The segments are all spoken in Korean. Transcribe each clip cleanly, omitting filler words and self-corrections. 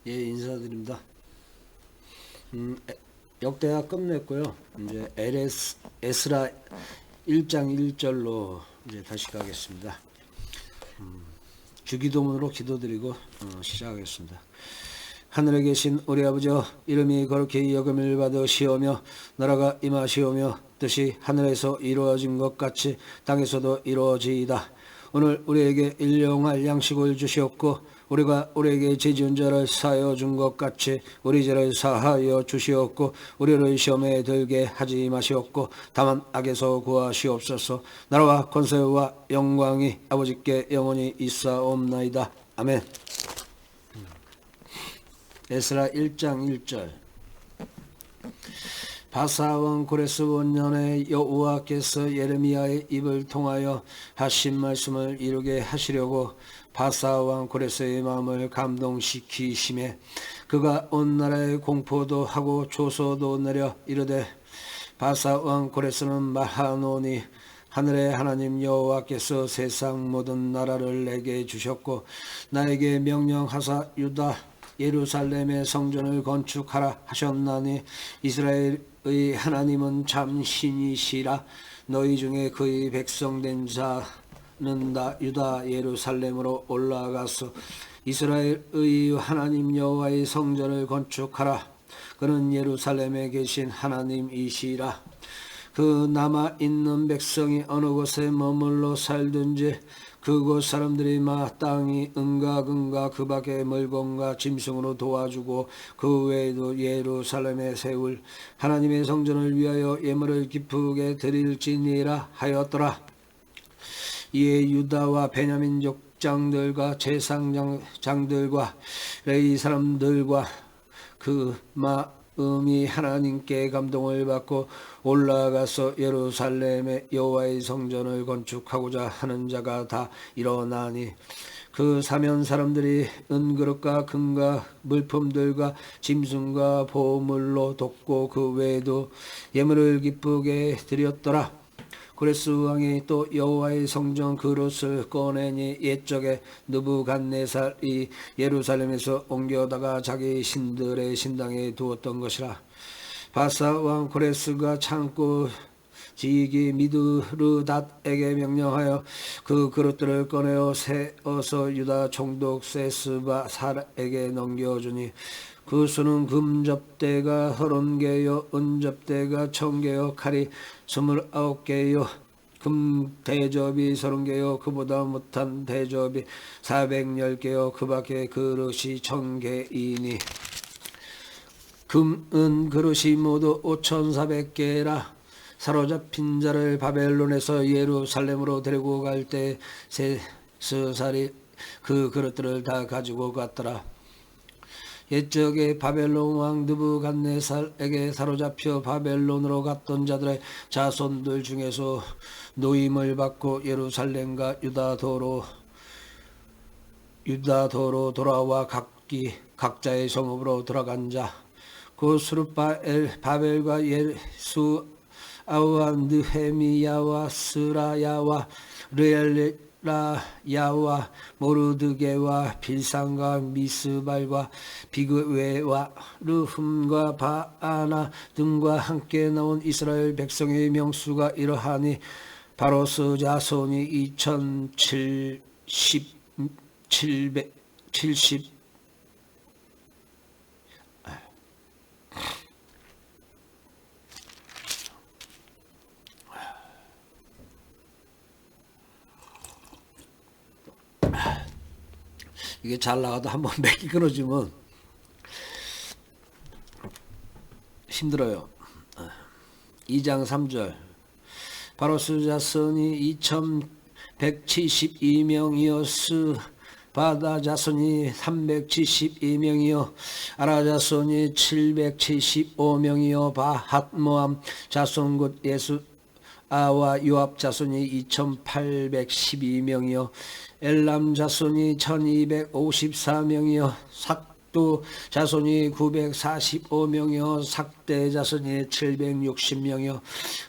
예, 인사드립니다. 역대하 끝냈고요. 이제 에스라 1장 1절로 이제 다시 가겠습니다. 주기도문으로 기도드리고 시작하겠습니다. 하늘에 계신 우리 아버지여, 이름이 거룩히 여김을 받으시오며 나라가 임하시오며 뜻이 하늘에서 이루어진 것 같이 땅에서도 이루어지이다. 오늘 우리에게 일용할 양식을 주시옵고 우리가 우리에게 죄 지은 자를 사하여 준 것 같이 우리 죄를 사하여 주시옵고 우리를 시험에 들게 하지 마시옵고 다만 악에서 구하시옵소서. 나라와 권세와 영광이 아버지께 영원히 있사옵나이다. 아멘. 에스라 1장 1절. 바사왕 고레스 원년에 여호와께서 예레미야의 입을 통하여 하신 말씀을 이루게 하시려고 바사왕 고레스의 마음을 감동시키심에 그가 온 나라에 공포도 하고 조소도 내려 이르되, 바사왕 고레스는 말하노니 하늘의 하나님 여호와께서 세상 모든 나라를 내게 주셨고 나에게 명령하사 유다 예루살렘의 성전을 건축하라 하셨나니 이스라엘의 하나님은 참 신이시라. 너희 중에 그의 백성된 자는 다 유다 예루살렘으로 올라가서 이스라엘의 하나님 여호와의 성전을 건축하라. 그는 예루살렘에 계신 하나님이시라. 그 남아있는 백성이 어느 곳에 머물러 살든지 그곳 사람들이 마땅히 은과 그 밖의 물건과 짐승으로 도와주고 그 외에도 예루살렘에 세울 하나님의 성전을 위하여 예물을 기쁘게 드릴지니라 하였더라. 이에 유다와 베냐민 족장들과 제사장들과 레위 사람들과 그 마음이 하나님께 감동을 받고 올라가서 예루살렘의 여호와의 성전을 건축하고자 하는 자가 다 일어나니 그 사면 사람들이 은그릇과 금과 물품들과 짐승과 보물로 돕고 그 외에도 예물을 기쁘게 드렸더라. 고레스 왕이 또 여호와의 성전 그릇을 꺼내니 옛적에 느부갓네살이 예루살렘에서 옮겨다가 자기 신들의 신당에 두었던 것이라. 바사 왕 고레스가 창고 지기 미드르닷에게 명령하여 그 그릇들을 꺼내어 세어서 유다 총독 세스바살에게 넘겨주니 그 수는 금접대가 30개요 은접대가 1000개요 칼이 29개요 금대접이 30개요 그보다 못한 대접이 410개요 그 밖에 그릇이 1000개이니 금, 은 그릇이 모두 5400개라. 사로잡힌 자를 바벨론에서 예루살렘으로 데리고 갈 때 세스살이 그 그릇들을 다 가지고 갔더라. 옛적에 바벨론 왕 느부갓네살에게 사로잡혀 바벨론으로 갔던 자들의 자손들 중에서 노임을 받고 예루살렘과 유다도로 돌아와 각자의 성읍으로 돌아간 자, 그 스룹바엘 바벨과 예수아와 느헤미야와 스라야와 르엘라야와 모르드게와 빌산과 미스발과 비그웨와 르흠과 바아나 등과 함께 나온 이스라엘 백성의 명수가 이러하니 바로스 자손이 2770 이게 잘 나가도 한번 맥이 끊어지면 힘들어요. 2장 3절. 바로스 자손이 2172명이었으 바다 자손이 372명이요 아라 자손이 775명이요 바핫모암 자손 곧 예수아와 요압 자손이 2812명이요 엘람 자손이 1254명이요 삭두 자손이 945명이요 삭대 자손이 760명이요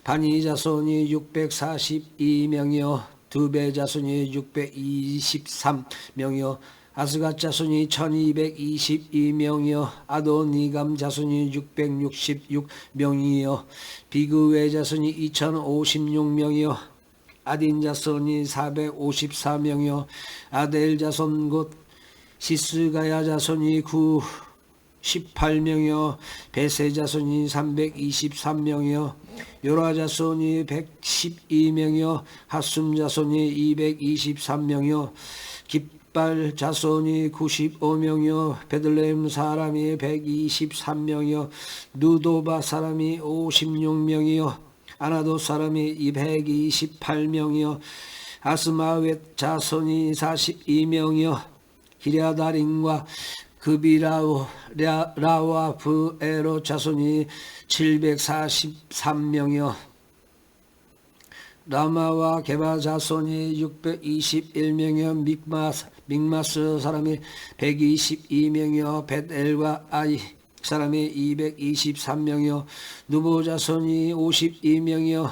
바니 자손이 642명이요 두배 자손이 623명이요 아스갓 자손이 1222명이요 아도니감 자손이 666명이요 비그웨 자손이 2056명이요 아딘 자손이 454명이요 아델 자손 곧 시스가야 자손이 18명이요 베세 자손이 323명이요 요라 자손이 112명이요 핫숨 자손이 223명이요 깃발 자손이 95명이요 베들레헴 사람이 123명이요 누도바 사람이 56명이요 아나도 사람이 228명이요 아스마웻 자손이 42명이요 기랴다림과 급이라와 브에로 자손이 743명이요 라마와 게바 자손이 621명이요 믹마스 사람이 122명이요 벳엘과 아이 사람이 223명이요 누보 자손이 52명이요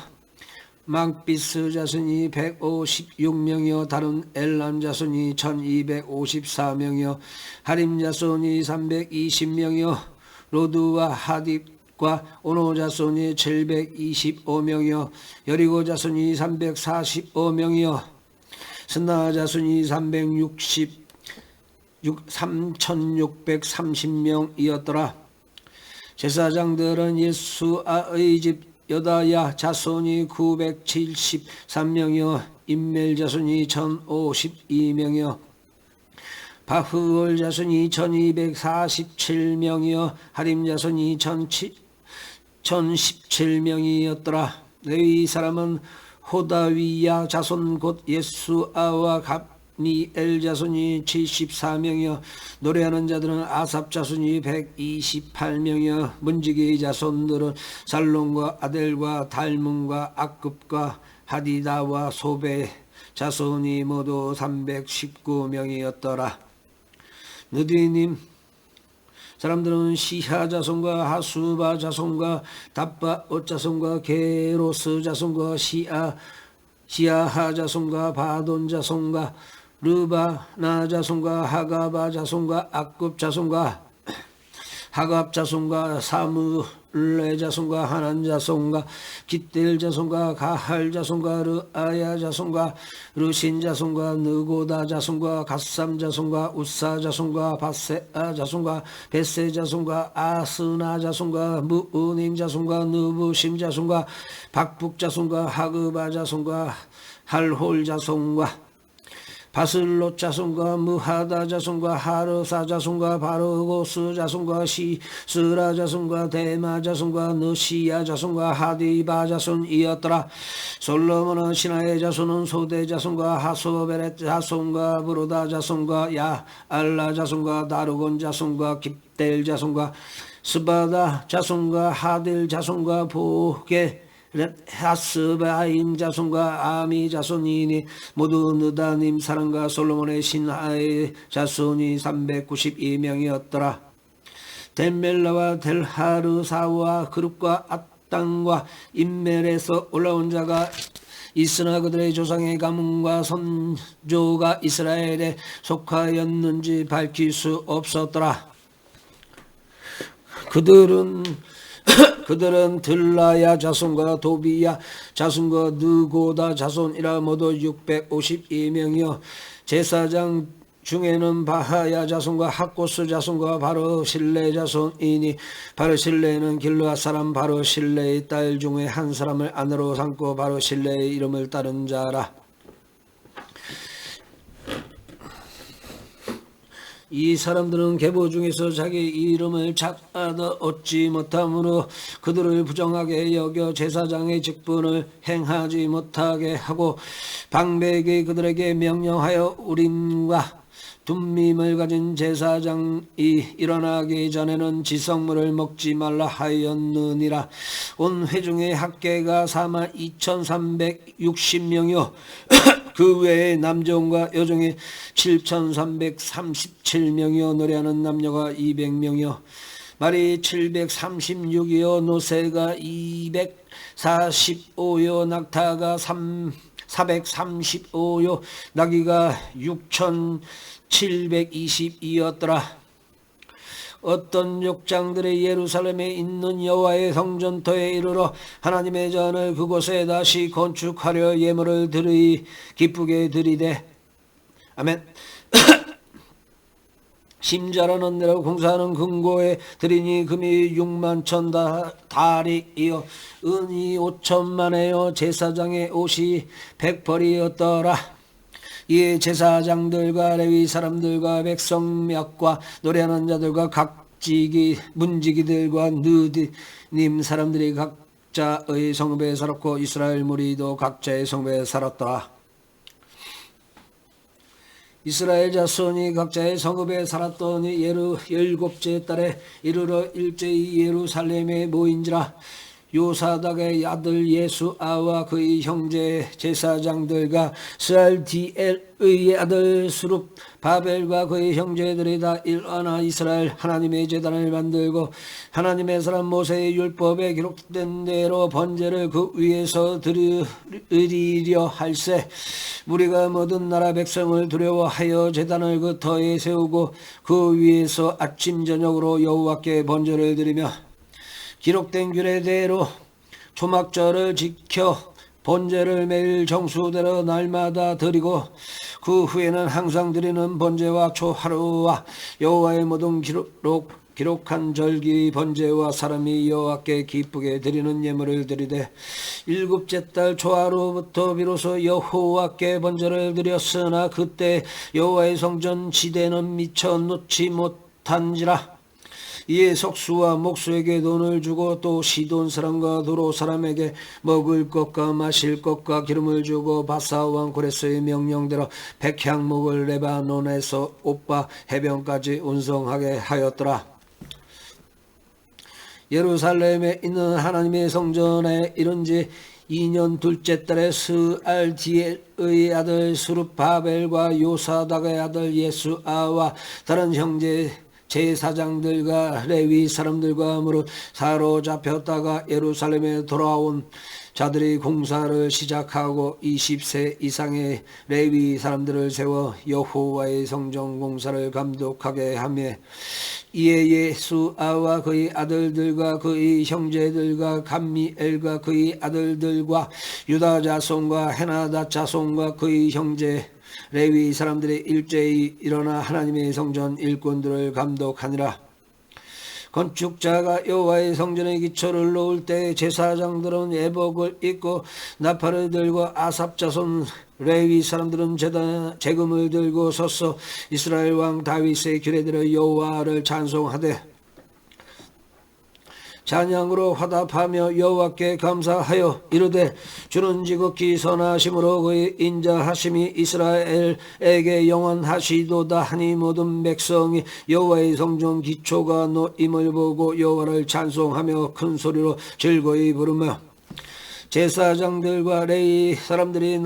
망비스 자손이 156명이요 다른 엘람 자손이 1254명이요 하림 자손이 320명이요 로드와 하딥과 오노 자손이 725명이요 여리고 자손이 345명이요 스나 자손이 3630명이었더라. 제사장들은 예수아의 집 여다야 자손이 973명이요 임멜 자손이 1052명이요 바흐올 자손이 1247명이요 하림 자손이 1017명이었더라. 레위 사람은 호다위야 자손 곧 예수아와 갑미엘 자손이 74명이요 노래하는 자들은 아삽 자손이 128명이요 문지기의 자손들은 살론과 아델과 달문과 악급과 하디다와 소베 자손이 모두 319명이었더라. 느디님 사람들은 시하 자손과 하수바 자손과 답바옷 자손과 게로스 자손과 시아하 자손과 바돈 자손과 르바나 자손과 하가바 자손과 악급 자손과 하갑 자손과 사무레 자손과 하난 자손과 깃델 자손과 가할 자손과 르아야 자손과 르신 자손과 느고다 자손과 갓삼 자손과 우사 자손과 바세아 자손과 베세 자손과 아스나 자손과 무우님 자손과 느부심 자손과 박북 자손과 하그바 자손과 할홀 자손과 바슬롯 자손과 무하다 자손과 하르사 자손과 바르고스 자손과 시스라 자손과 데마 자손과 느시야 자손과 하디바 자손이었더라. 솔로몬은 신하의 자손은 소대 자손과 하소베렛 자손과 브로다 자손과 야알라 자손과 다르곤 자손과 깁델 자손과 스바다 자손과 하딜 자손과 보게 하스바임 자손과 아미 자손이니 모두 느다님 사람과 솔로몬의 신하의 자손이 392명이었더라. 델멜라와 델하르사와 그룹과 앗당과 임멜에서 올라온 자가 있으나 그들의 조상의 가문과 선조가 이스라엘에 속하였는지 밝힐 수 없었더라. 그들은 들라야 자손과 도비야 자손과 느고다 자손이라 모두 652명이요 제사장 중에는 바하야 자손과 학고스 자손과 바르실레 자손이니 바르실레는 길르앗 사람 바르실레의 딸 중에 한 사람을 아내로 삼고 바르실레의 이름을 따른 자라. 이 사람들은 계보 중에서 자기 이름을 찾아 얻지 못함으로 그들을 부정하게 여겨 제사장의 직분을 행하지 못하게 하고 방백이 그들에게 명령하여 우림과 둠밈을 가진 제사장이 일어나기 전에는 지성물을 먹지 말라 하였느니라. 온 회중의 합계가 42,360명이요 그 외에 남종과 여종이 7,337명이요 노래하는 남녀가 200명이요 말이 736이요 노새가 245요 낙타가 435요 나귀가 6,722였더라. 어떤 족장들이 예루살렘에 있는 여호와의 성전터에 이르러 하나님의 전을 그곳에 다시 건축하려 예물을 기쁘게 드리되 아멘. 심자라는 대로 공사하는 금고에 드리니 금이 6만 1,000달이요 은이 5천만에요 제사장의 옷이 100벌이었더라. 이에 제사장들과 레위 사람들과 백성 몇과 노래하는 자들과 각지기 문지기들과 느디님 사람들이 각자의 성읍에 살았고 이스라엘 무리도 각자의 성읍에 살았더라. 이스라엘 자손이 각자의 성읍에 살았더니 일곱째 달에 이르러 일제히 예루살렘에 모인지라. 요사닥의 아들 예수아와 그의 형제 제사장들과 스알디엘의 아들 스룹바벨과 그의 형제들이 다 일어나 이스라엘 하나님의 제단을 만들고 하나님의 사람 모세의 율법에 기록된 대로 번제를 그 위에서 드리려 할세. 우리가 모든 나라 백성을 두려워하여 제단을 그 터에 세우고 그 위에서 아침 저녁으로 여호와께 번제를 드리며 기록된 규례대로 초막절을 지켜 번제를 매일 정수대로 날마다 드리고 그 후에는 항상 드리는 번제와 초하루와 여호와의 모든 기록한 절기 번제와 사람이 여호와께 기쁘게 드리는 예물을 드리되 일곱째 달 초하루부터 비로소 여호와께 번제를 드렸으나 그때 여호와의 성전 지대는 미처 놓지 못한지라. 이에 석수와 목수에게 돈을 주고 또 시돈 사람과 도로 사람에게 먹을 것과 마실 것과 기름을 주고 바사 왕 고레스의 명령대로 백향목을 레바논에서 오빠 해변까지 운송하게 하였더라. 예루살렘에 있는 하나님의 성전에 이른지 2년 둘째 달에 스알디엘의 아들 스룹바벨과 요사닥의 아들 예수아와 다른 형제 제사장들과 레위 사람들과 무릇 사로잡혔다가 예루살렘에 돌아온 자들이 공사를 시작하고 20세 이상의 레위 사람들을 세워 여호와의 성전 공사를 감독하게 하며 이에 예수아와 그의 아들들과 그의 형제들과 감미엘과 그의 아들들과 유다 자손과 헤나다 자손과 그의 형제 레위 사람들이 일제히 일어나 하나님의 성전 일꾼들을 감독하니라. 건축자가 여호와의 성전의 기초를 놓을 때 제사장들은 예복을 입고 나팔을 들고 아삽 자손 레위 사람들은 재금을 들고 서서 이스라엘 왕 다윗의 규례대로 여호와를 찬송하되 찬양으로 화답하며 여호와께 감사하여 이르되 주는 지극히 선하심으로 그의 인자하심이 이스라엘에게 영원하시도다 하니 모든 백성이 여호와의 성전 기초가 놓임을 보고 여호와를 찬송하며 큰 소리로 즐거이 부르며 제사장들과 레위 사람들이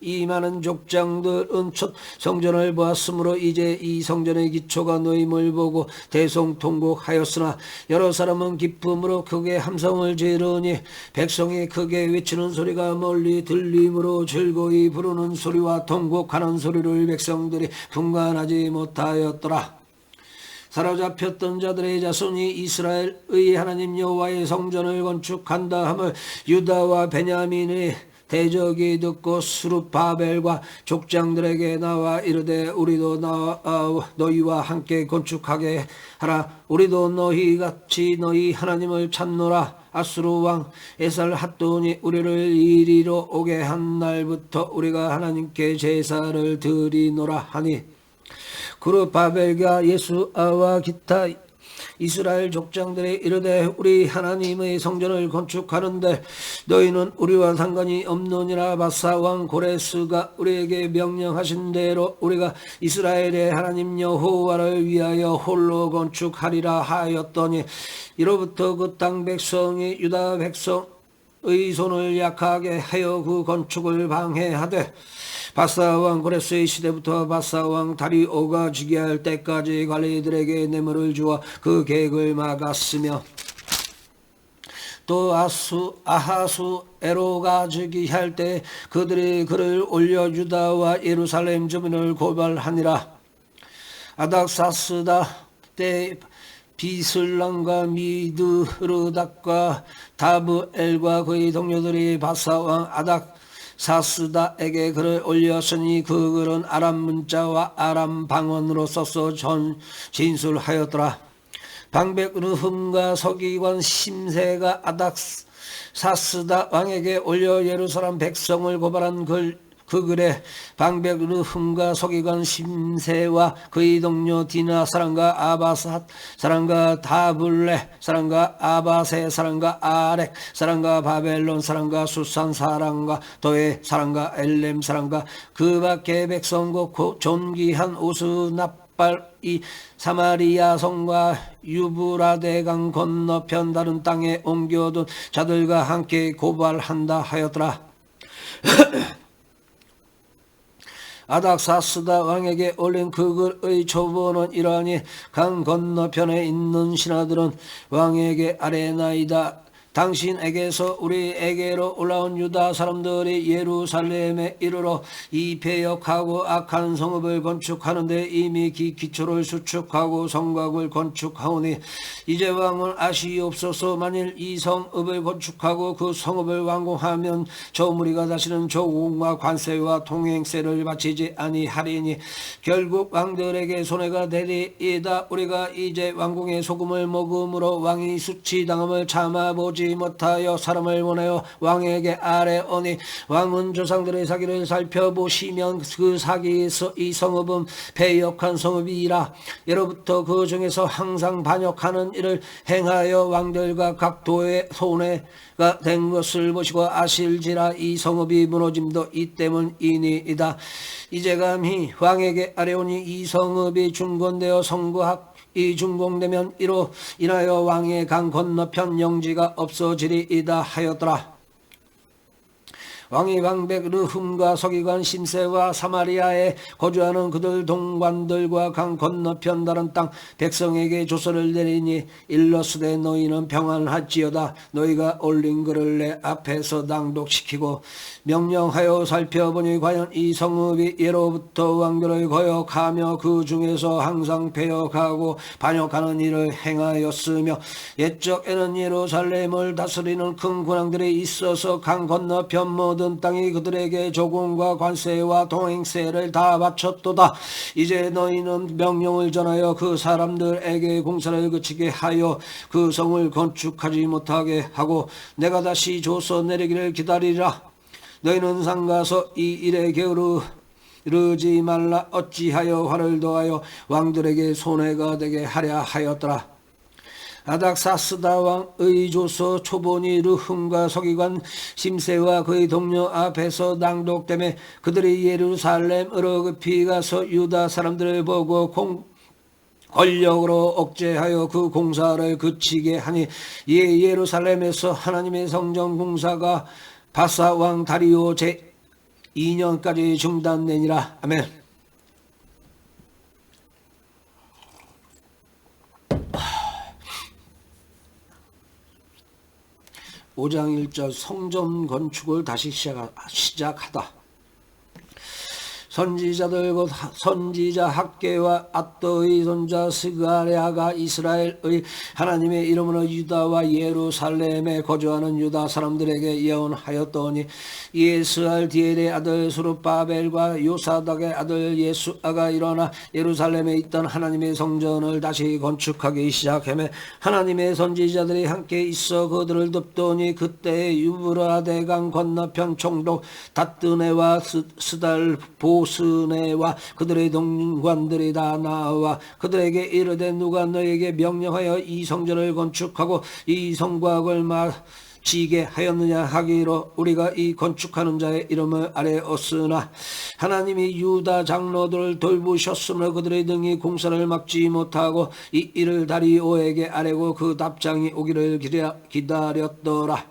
이 많은 족장들은 첫 성전을 보았으므로 이제 이 성전의 기초가 놓임을 보고 대성통곡하였으나 여러 사람은 기쁨으로 크게 함성을 지르니 백성이 크게 외치는 소리가 멀리 들림으로 즐거이 부르는 소리와 통곡하는 소리를 백성들이 분간하지 못하였더라. 사로잡혔던 자들의 자손이 이스라엘의 하나님 여호와의 성전을 건축한다 함을 유다와 베냐민의 대적이 듣고 스룹바벨과 족장들에게 나와 이르되 우리도 너희와 함께 건축하게 하라. 우리도 너희같이 너희 하나님을 찾노라. 아수르 왕 에살핫돈이 우리를 이리로 오게 한 날부터 우리가 하나님께 제사를 드리노라 하니 그룹바벨과 예수아와 기타 이스라엘 족장들이 이르되 우리 하나님의 성전을 건축하는데 너희는 우리와 상관이 없느니라. 바사 왕 고레스가 우리에게 명령하신 대로 우리가 이스라엘의 하나님 여호와를 위하여 홀로 건축하리라 하였더니 이로부터 그 땅 백성이 유다 백성의 손을 약하게 하여 그 건축을 방해하되 바사왕 고레스의 시대부터 바사왕 다리오가 즉위할 때까지 관리들에게 뇌물을 주어 그 계획을 막았으며 또 아하수 에로가 즉위할 때 그들이 그를 올려 유다와 예루살렘 주민을 고발하니라. 아닥사스다 때 비슬람과 미드르닥과 다브엘과 그의 동료들이 바사왕 아닥사스다에게 글을 올렸으니 그 글은 아람 문자와 아람 방언으로 써서 진술하였더라. 방백 르흠과 서기관 심세가 아닥사스다 왕에게 올려 예루살렘 백성을 고발한 그 글에 방백 르흠과 서기관 심세와 그의 동료 디나 사람과 아바삿 사람과 다블레 사람과 아바세 사람과 아렉 사람과 바벨론 사람과 수산 사람과 도에 사람과 엘렘 사람과 그 밖에 백성과 존귀한 우스납 이 사마리아 성과 유브라데강 건너편 다른 땅에 옮겨둔 자들과 함께 고발한다 하였더라. 아닥사스다 왕에게 올린 그 글의 초본은 이러하니 강 건너편에 있는 신하들은 왕에게 아뢰나이다. 당신에게서 우리에게로 올라온 유다 사람들이 예루살렘에 이르러 이 패역하고 악한 성읍을 건축하는데 이미 기초를 수축하고 성곽을 건축하오니 이제 왕은 아시옵소서. 만일 이 성읍을 건축하고 그 성읍을 완공하면 저 무리가 다시는 조공과 관세와 통행세를 바치지 아니하리니 결국 왕들에게 손해가 되리이다. 우리가 이제 왕궁의 소금을 먹음으로 왕이 수치당함을 참아보지 못하여 사람을 보내어 왕에게 아뢰오니 왕은 조상들의 사기를 살펴보시면 그 사기에서 이 성읍은 패역한 성읍이라. 예로부터 그 중에서 항상 반역하는 일을 행하여 왕들과 각 도의 손해가 된 것을 보시고 아실지라. 이 성읍이 무너짐도 이 때문이니이다. 이제 감히 왕에게 아뢰오니 이 성읍이 중건되어 성곽 이 준공되면 이로 인하여 왕의 강 건너편 영지가 없어지리이다 하였더라. 왕이 방백 르흠과 서기관 심세와 사마리아에 거주하는 그들 동관들과 강 건너편 다른 땅 백성에게 조서를 내리니 일러스되 너희는 평안할지어다. 너희가 올린 글을 내 앞에서 낭독시키고 명령하여 살펴보니 과연 이 성읍이 예로부터 왕들을 거역하며 그 중에서 항상 패역하고 반역하는 일을 행하였으며 옛적에는 예루살렘을 다스리는 큰 군왕들이 있어서 강 건너편 모든 땅이 그들에게 조공과 관세와 동행세를 다 바쳤도다. 이제 너희는 명령을 전하여 그 사람들에게 공사를 그치게 하여 그 성을 건축하지 못하게 하고 내가 다시 조서 내리기를 기다리라. 너희는 상가서 이 일에 게으르지 말라. 어찌하여 화를 더하여 왕들에게 손해가 되게 하랴 하였더라. 아닥사스다 왕의 조서 초본이 르흠과 서기관 심세와 그의 동료 앞에서 낭독되매 그들이 예루살렘으로 급히 가서 유다 사람들을 보고 권력으로 억제하여 그 공사를 그치게 하니 이에 예루살렘에서 하나님의 성전 공사가 바사 왕 다리오 제2년까지 중단되니라. 아멘. 5장 1절 성전 건축을 다시 시작하다. 선지자들 곧 선지자 학개와 앗도의 손자 스가랴가 이스라엘의 하나님의 이름으로 유다와 예루살렘에 거주하는 유다 사람들에게 예언하였더니 예스알디엘의 아들 수룹바벨과 요사닥의 아들 예수아가 일어나 예루살렘에 있던 하나님의 성전을 다시 건축하기 시작하며 하나님의 선지자들이 함께 있어 그들을 돕더니 그때 유브라데강 건너편 총독 다뜨네와 스달 보스네와 그들의 동관들이 다 나와 그들에게 이르되 누가 너에게 명령하여 이 성전을 건축하고 이 성곽을 마치게 하였느냐 하기로 우리가 이 건축하는 자의 이름을 아뢰었으나 하나님이 유다 장로들을 돌보셨으므로 그들의 등이 공사를 막지 못하고 이 일을 다리오에게 아뢰고 그 답장이 오기를 기다렸더라.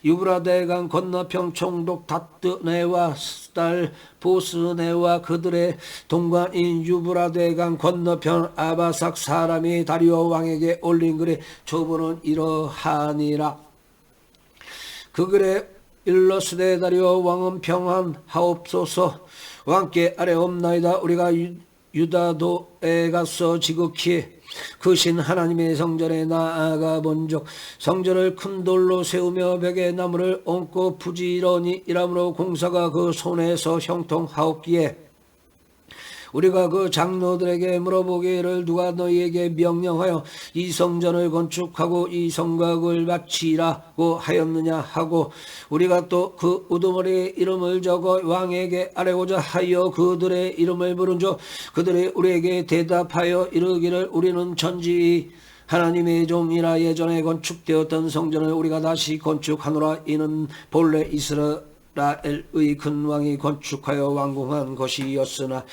유브라데강 건너편 총독 다뜨네와 스달 보스네와 그들의 동관인 유브라데강 건너편 아바삭 사람이 다리오 왕에게 올린 글의 초본은 이러하니라. 그 글에 일러스되 다리오 왕은 평안하옵소서. 왕께 아뢰옵나이다. 우리가 유다도에 가서 지극히 그 신 하나님의 성전에 나아가 본즉 성전을 큰 돌로 세우며 벽에 나무를 얹고 부지런히 일함으로 공사가 그 손에서 형통하옵기에 우리가 그 장로들에게 물어보기를 누가 너희에게 명령하여 이 성전을 건축하고 이 성곽을 바치라고 하였느냐 하고 우리가 또 그 우두머리의 이름을 적어 왕에게 아뢰고자 하여 그들의 이름을 부른즉 그들이 우리에게 대답하여 이르기를 우리는 천지 하나님의 종이라 예전에 건축되었던 성전을 우리가 다시 건축하노라. 이는 본래 이스라엘의 큰 왕이 건축하여 완공한 것이었으나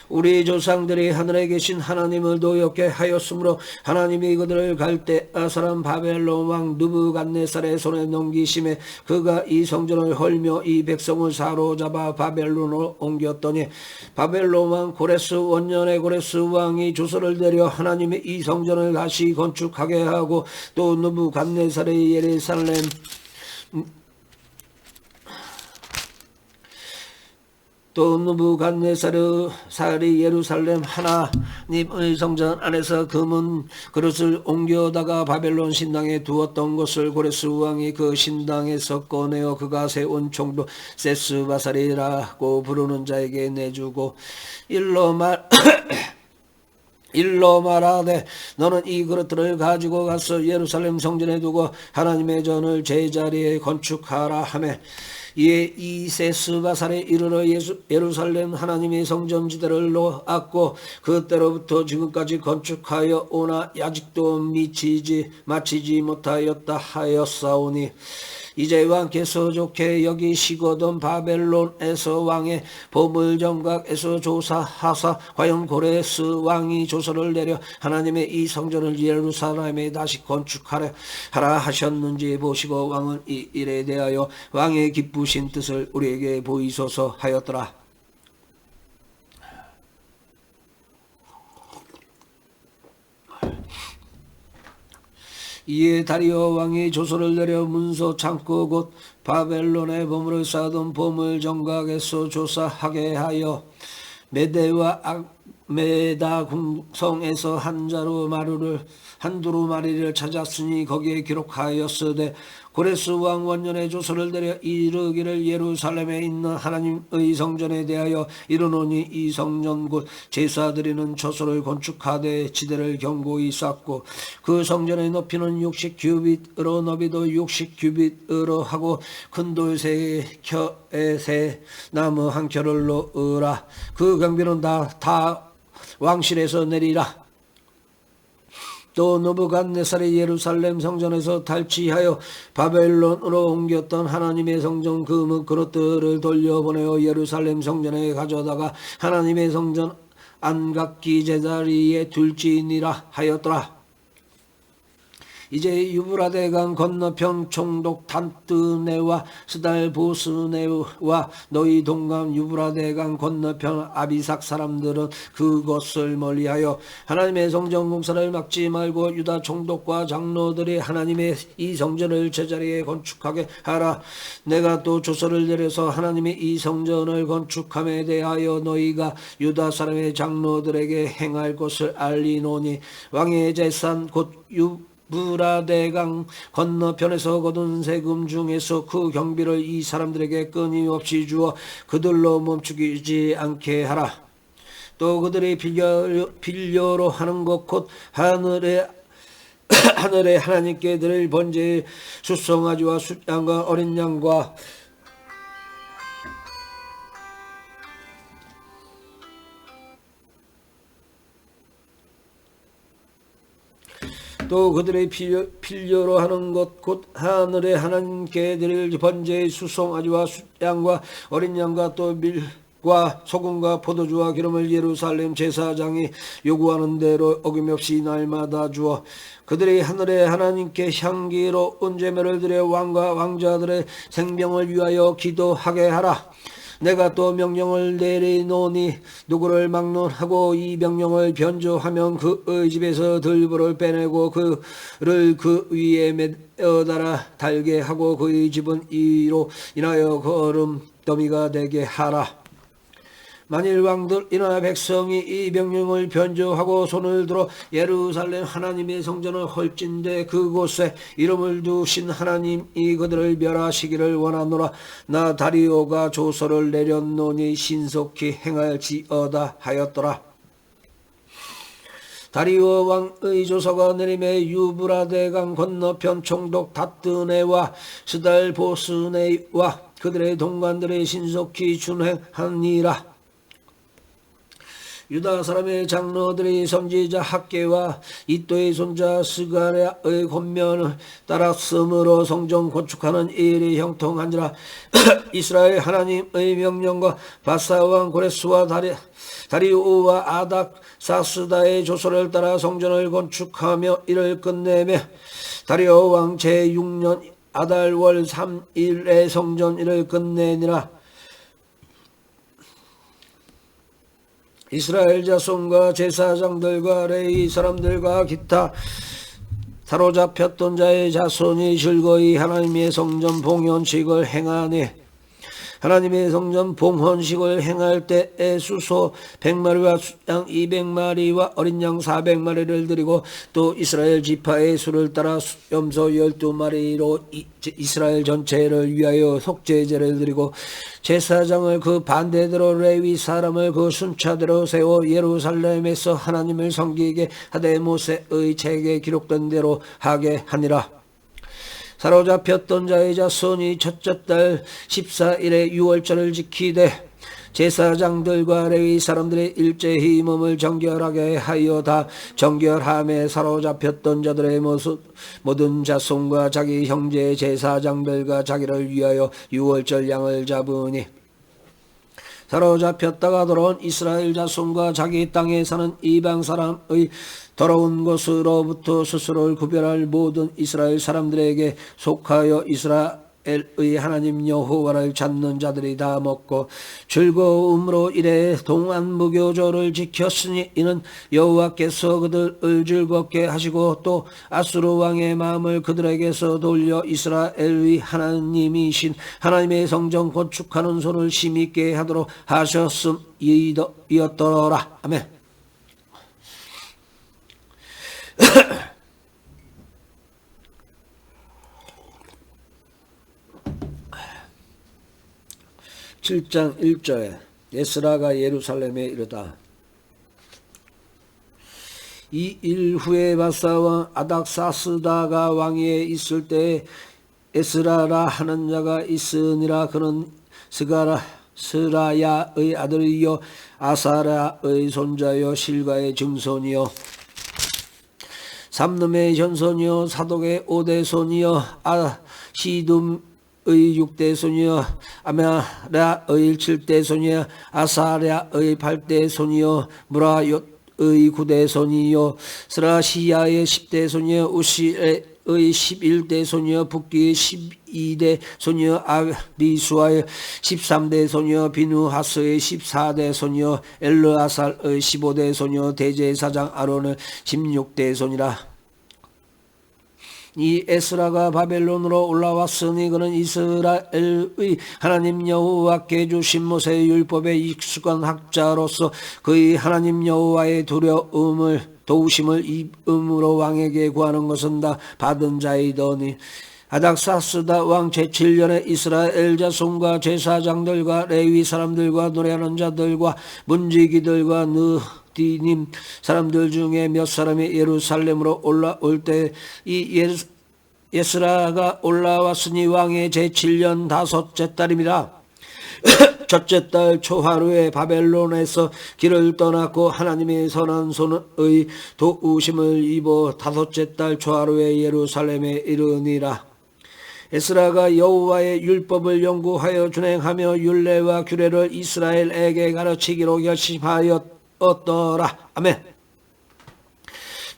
우리 조상들이 하늘에 계신 하나님을 노엽게 하였으므로 하나님이 그들을 갈대아 사람 바벨론 왕 느부갓네살의 손에 넘기심에 그가 이 성전을 헐며 이 백성을 사로잡아 바벨론으로 옮겼더니 바벨론 왕 고레스 원년에 고레스 왕이 조서를 내려 하나님의 이 성전을 다시 건축하게 하고 또 느부갓네살의 예루살렘 또 느부갓네살이 예루살렘 하나님의 성전 안에서 금은 그릇을 옮겨다가 바벨론 신당에 두었던 것을 고레스 왕이 그 신당에서 꺼내어 그가 세운 총도 세스바살이라고 부르는 자에게 내주고 일러 말하되 너는 이 그릇들을 가지고 가서 예루살렘 성전에 두고 하나님의 전을 제자리에 건축하라 하매 이에 이 세스바살에 이르러 예루살렘 하나님의 성전지대를 놓았고 그때로부터 지금까지 건축하여 오나 아직도 마치지 못하였다 하였사오니 이제 왕께서 좋게 여기시거든 바벨론에서 왕의 보물정각에서 조사하사 과연 고레스 왕이 조서를 내려 하나님의 이 성전을 예루살렘에 다시 건축하라 하셨는지 보시고 왕은 이 일에 대하여 왕의 기쁘신 뜻을 우리에게 보이소서 하였더라. 이에 다리오 왕이 조서를 내려 문서 창고 곧 바벨론의 보물을 쌓던 보물 정각에서 조사하게 하여 메대와 메다 궁성에서 한두루마리를 찾았으니 거기에 기록하였으되 고레스 왕 원년에 조서를 내려 이르기를 예루살렘에 있는 하나님의 성전에 대하여 이르노니 이 성전 곧 제사드리는 처소를 건축하되 지대를 견고히 쌓고 그 성전의 높이는 60규빗으로 너비도 60규빗으로 하고 큰 돌 세 켜에 새 나무 한 켜를 놓으라. 그 경비는 다 왕실에서 내리라. 또 느부갓네살이 예루살렘 성전에서 탈취하여 바벨론으로 옮겼던 하나님의 성전 금은 그릇들을 돌려보내어 예루살렘 성전에 가져다가 하나님의 성전 안각기 제자리에 둘지니라 하였더라. 이제 유브라데강 건너편 총독 단뜨네와 스달보스네와 너희 동감 유브라데강 건너편 아비삭 사람들은 그것을 멀리하여 하나님의 성전 공사를 막지 말고 유다 총독과 장로들이 하나님의 이 성전을 제자리에 건축하게 하라. 내가 또 조서를 내려서 하나님의 이 성전을 건축함에 대하여 너희가 유다 사람의 장로들에게 행할 것을 알리노니 왕의 재산 곧 유브라데강 건너편에서 거둔 세금 중에서 그 경비를 이 사람들에게 끊임없이 주어 그들로 멈추지 않게 하라. 또 그들이 빌려로 하는 것 곧 하늘의 하나님께 드릴 번제의 숫송아지와 숫양과 어린 양과 또 그들의 필요로 하는 것 곧 하늘의 하나님께 드릴 번제의 수송아지와 숫양과 어린 양과 또 밀과 소금과 포도주와 기름을 예루살렘 제사장이 요구하는 대로 어김없이 날마다 주어 그들이 하늘의 하나님께 향기로운 제물을 드려 왕과 왕자들의 생명을 위하여 기도하게 하라. 내가 또 명령을 내리노니 누구를 막론하고 이 명령을 변조하면 그의 집에서 들보를 빼내고 그를 그 위에 매달아 달게 하고 그의 집은 이로 인하여 거름더미가 되게 하라. 만일 왕들이나 백성이 이 명령을 변조하고 손을 들어 예루살렘 하나님의 성전을 헐진대 그곳에 이름을 두신 하나님이 그들을 멸하시기를 원하노라. 나 다리오가 조서를 내렸노니 신속히 행할지어다 하였더라. 다리오 왕의 조서가 내림에 유브라데강 건너편 총독 다뜨네와 스달보스네와 그들의 동관들의 신속히 준행하니라. 유다 사람의 장로들이 선지자 학계와 이또의 손자 스가랴의 권면을 따랐으므로 성전 건축하는 일이 형통한지라. 이스라엘 하나님의 명령과 바사왕 고레스와 다리오와 아닥사스다의 조서를 따라 성전을 건축하며 이를 끝내며 다리오 왕 제6년 아달월 3일에 성전 일을 끝내니라. 이스라엘 자손과 제사장들과 레위 사람들과 기타 사로잡혔던 자의 자손이 즐거이 하나님의 성전 봉헌식을 행하니 하나님의 성전 봉헌식을 행할 때에 수소 100마리와 양 200마리와 어린 양 400마리를 드리고 또 이스라엘 지파의 수를 따라 염소 12마리로 이스라엘 전체를 위하여 속죄제를 드리고 제사장을 그 반대대로 레위 사람을 그 순차대로 세워 예루살렘에서 하나님을 섬기게 하되 모세의 책에 기록된 대로 하게 하니라. 사로잡혔던 자의 자손이 첫째 달 14일에 유월절을 지키되 제사장들과 레위 사람들의 일제히 몸을 정결하게 하여 다 정결함에 사로잡혔던 자들의 모든 자손과 자기 형제 제사장들과 자기를 위하여 유월절 양을 잡으니 사로잡혔다가 돌아온 이스라엘 자손과 자기 땅에 사는 이방 사람의 더러운 것으로부터 스스로를 구별할 모든 이스라엘 사람들에게 속하여 이스라엘의 하나님 여호와를 찾는 자들이 다 먹고 즐거움으로 이래 동안 무교절을 지켰으니 이는 여호와께서 그들을 즐겁게 하시고 또 아수르 왕의 마음을 그들에게서 돌려 이스라엘의 하나님이신 하나님의 성전 건축하는 손을 힘있게 하도록 하셨음이었더라. 아멘. 7장 1절에 에스라가 예루살렘에 이르다. 이 일 후에 바사왕 아닥사스다가 왕위에 있을 때 에스라라 하는 자가 있으니라. 그는 스라야의 아들이요 아사라의 손자요 실가의 증손이요 삼놈의 현손이요 사독의 5대손이요 아시둠의 6대손이요 아메라의 7대손이요 아사랴의 8대손이요 무라옅의 9대손이요 스라시야의 10대손이요 우시의 11대손이요 붓기의 12대손이요 아비수아의 13대손이요 비누하스의 14대손이요 엘르아살의 15대손이요 대제사장 아론의 16대손이라. 이 에스라가 바벨론으로 올라왔으니 그는 이스라엘의 하나님 여호와께 주신 모세의 율법에 익숙한 학자로서 그의 하나님 여호와의 도우심을 입음으로 왕에게 구하는 것은 다 받은 자이더니 아닥사스다 왕 제7년에 이스라엘 자손과 제사장들과 레위 사람들과 노래하는 자들과 문지기들과 느디님 사람들 중에 몇 사람이 예루살렘으로 올라올 때 이 에스라가 올라왔으니 왕의 제7년 5째 달입니다. 첫째 달 초하루에 바벨론에서 길을 떠났고 하나님의 선한 손의 도우심을 입어 5째 달 초하루에 예루살렘에 이르니라. 에스라가 여호와의 율법을 연구하여 준행하며 율례와 규례를 이스라엘에게 가르치기로 결심하였더라. 아멘.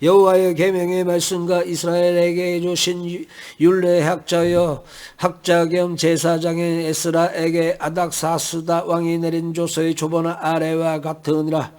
여호와의 계명의 말씀과 이스라엘에게 주신 율례학자여 학자 겸 제사장인 에스라에게 아닥사스다 왕이 내린 조서의 조본 아래와 같으니라.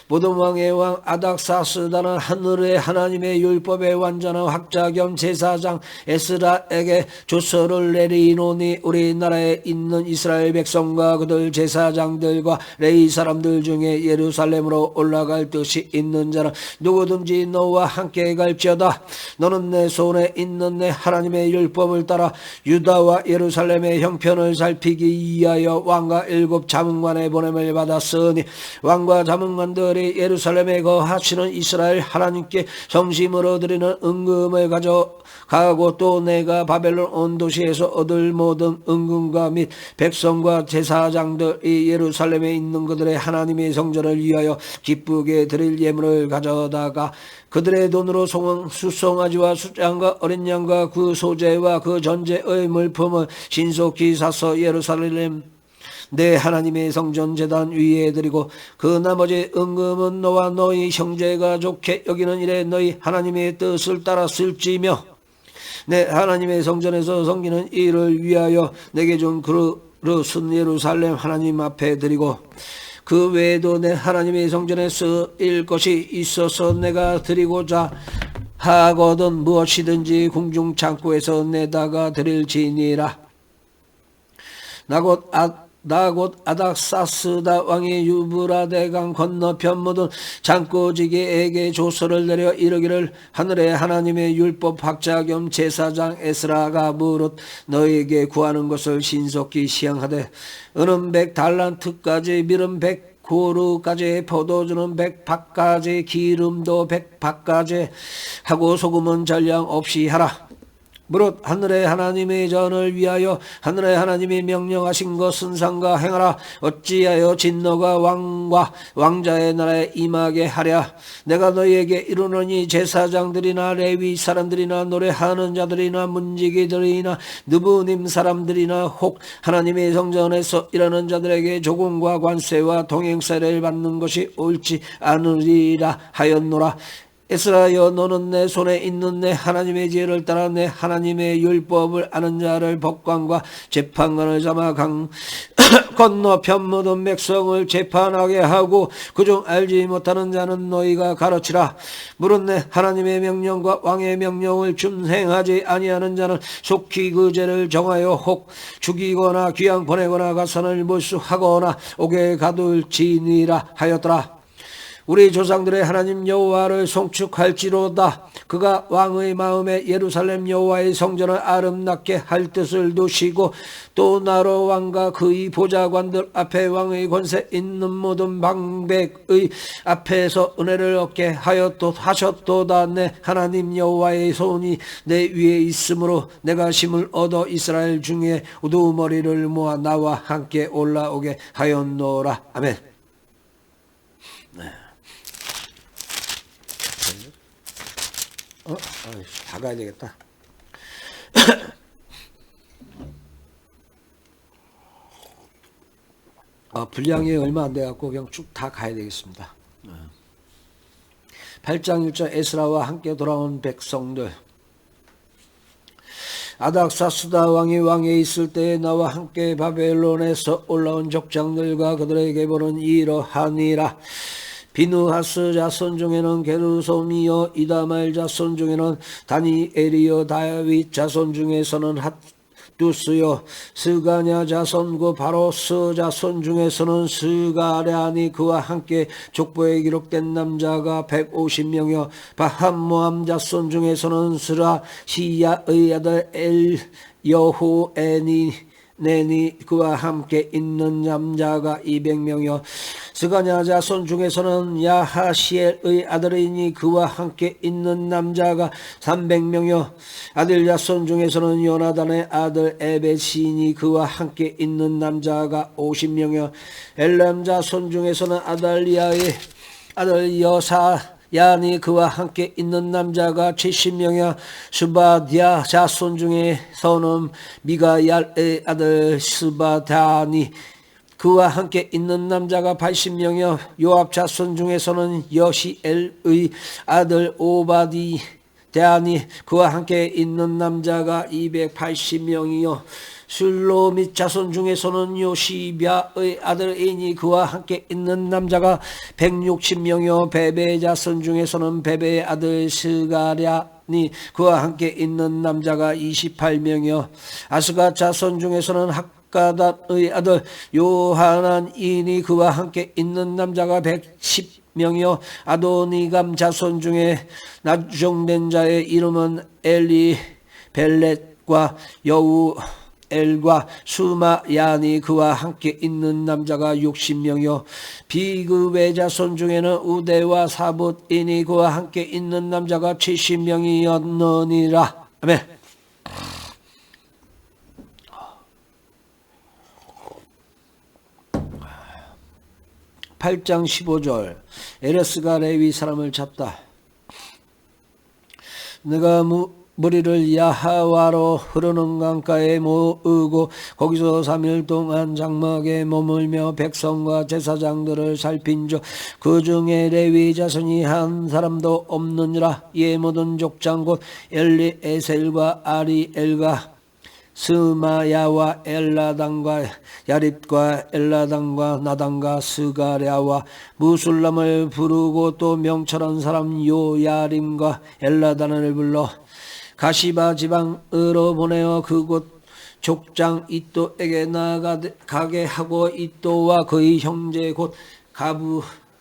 모든 왕의 왕 아닥사스다는 하늘의 하나님의 율법의 완전한 학자 겸 제사장 에스라에게 조서를 내리노니 우리나라에 있는 이스라엘 백성과 그들 제사장들과 레위 사람들 중에 예루살렘으로 올라갈 뜻이 있는 자는 누구든지 너와 함께 갈지어다. 너는 내 손에 있는 내 하나님의 율법을 따라 유다와 예루살렘의 형편을 살피기 위하여 왕과 7 자문관의 보냄을 받았으니 왕과 자문관들이 예루살렘에 거하시는 이스라엘 하나님께 성심으로 드리는 은금을 가져가고 또 내가 바벨론 온 도시에서 얻을 모든 은금과 및 백성과 제사장들이 예루살렘에 있는 그들의 하나님의 성전을 위하여 기쁘게 드릴 예물을 가져다가 그들의 돈으로 수송아지와 숫양과 어린 양과 그 소재와 그 전제의 물품을 신속히 사서 예루살렘 내 하나님의 성전 제단 위에 드리고 그 나머지 은금은 너와 너희 형제가 좋게 여기는 일에 너희 하나님의 뜻을 따라 쓸지며 내 하나님의 성전에서 섬기는 일을 위하여 내게 준 그릇은 예루살렘 하나님 앞에 드리고 그 외에도 내 하나님의 성전에 쓰일 것이 있어서 내가 드리고자 하거든 무엇이든지 궁중 창고에서 내다가 드릴지니라. 나 곧 아닥사스다 왕이 유브라데강 건너편 모든 장고지기에게 조서를 내려 이르기를 하늘의 하나님의 율법 학자 겸 제사장 에스라가 무릇 너에게 구하는 것을 신속히 시행하되 은은 100달란트까지 밀은 100고루까지 포도주는 100팍까지 기름도 100팍까지 하고 소금은 전량 없이 하라. 무릇 하늘의 하나님의 전을 위하여 하늘의 하나님이 명령하신 것은 상가 행하라. 어찌하여 진노가 왕과 왕자의 나라에 임하게 하랴. 내가 너희에게 이르노니 제사장들이나 레위 사람들이나 노래하는 자들이나 문지기들이나 느부님 사람들이나 혹 하나님의 성전에서 일하는 자들에게 조공과 관세와 동행세를 받는 것이 옳지 않으리라 하였노라. 에스라여 너는 내 손에 있는 내 하나님의 지혜를 따라 내 하나님의 율법을 아는 자를 법관과 재판관을 삼아 강 건너편 모든 백성을 재판하게 하고 그중 알지 못하는 자는 너희가 가르치라. 무릇 내 하나님의 명령과 왕의 명령을 준행하지 아니하는 자는 속히 그 죄를 정하여 혹 죽이거나 귀양 보내거나 가산을 몰수하거나 옥에 가둘지니라 하였더라. 우리 조상들의 하나님 여호와를 송축할지로다. 그가 왕의 마음에 예루살렘 여호와의 성전을 아름답게 할 뜻을 두시고 또 나로 왕과 그의 보좌관들 앞에 왕의 권세 있는 모든 방백의 앞에서 은혜를 얻게 하셨도다. 내 하나님 여호와의 손이 내 위에 있으므로 내가 힘을 얻어 이스라엘 중에 우두머리를 모아 나와 함께 올라오게 하였노라. 아멘. 다 가야 되겠다. 분량이 얼마 안 돼갖고 그냥 쭉 다 가야 되겠습니다. 8장 1절 에스라와 함께 돌아온 백성들. 아닥사스다 왕이 왕에 있을 때에 나와 함께 바벨론에서 올라온 족장들과 그들에게 보는 이러하니라. 비누하스 자손 중에는 게르솜이요 이다말 자손 중에는 다니엘이요 다윗 자손 중에서는 핫두스요 스가냐 자손 그 바로스 자손 중에서는 스가랴니 그와 함께 족보에 기록된 남자가 150명이요 바함모함 자손 중에서는 스라 시야의 아들 엘 여호에니 네니 그와 함께 있는 남자가 200명이요 스가냐 자손 중에서는 야하시엘의 아들이니 그와 함께 있는 남자가 300명이요 아들 자손 중에서는 요나단의 아들 에벳이니 그와 함께 있는 남자가 50명이요 엘람 자손 중에서는 아달리아의 아들 야니 그와 함께 있는 남자가 70명이야. 스바디아 자손 중에서는 미가얄의 아들 스바다니 그와 함께 있는 남자가 80명이요 요압 자손 중에서는 여시엘의 아들 오바디아니 그와 함께 있는 남자가 280명이요 슬로밋 자손 중에서는 요시비아의 아들 에인이 그와 함께 있는 남자가 160명이요 베베 자손 중에서는 베베의 아들 스가랴니 그와 함께 있는 남자가 28명이요 아스가 자손 중에서는 학가단의 아들 요하난이니 그와 함께 있는 남자가 110명이요 아도니감 자손 중에 나중된 자의 이름은 엘리벨렛과 여우 엘과 수마야니 그와 함께 있는 남자가 60명이요 비그의 자손 중에는 우대와 사붓이니 그와 함께 있는 남자가 70명이었느니라. 아멘. 8장 15절 에레스가 레위 사람을 찾다. 내가 무리를 야하와로 흐르는 강가에 모으고 거기서 3일 동안 장막에 머물며 백성과 제사장들을 살핀 즉 그 중에 레위 자손이 한 사람도 없느니라. 이에 모든 족장 곧 엘리에셀과 아리엘과 스마야와 엘라단과 야립과 엘라단과 나단과 스가랴와 무술람을 부르고 또 명철한 사람 요야림과 엘라단을 불러 가시바 지방으로 보내어 그곳 족장 이또에게 나가게 하고 이또와 그의 형제 곧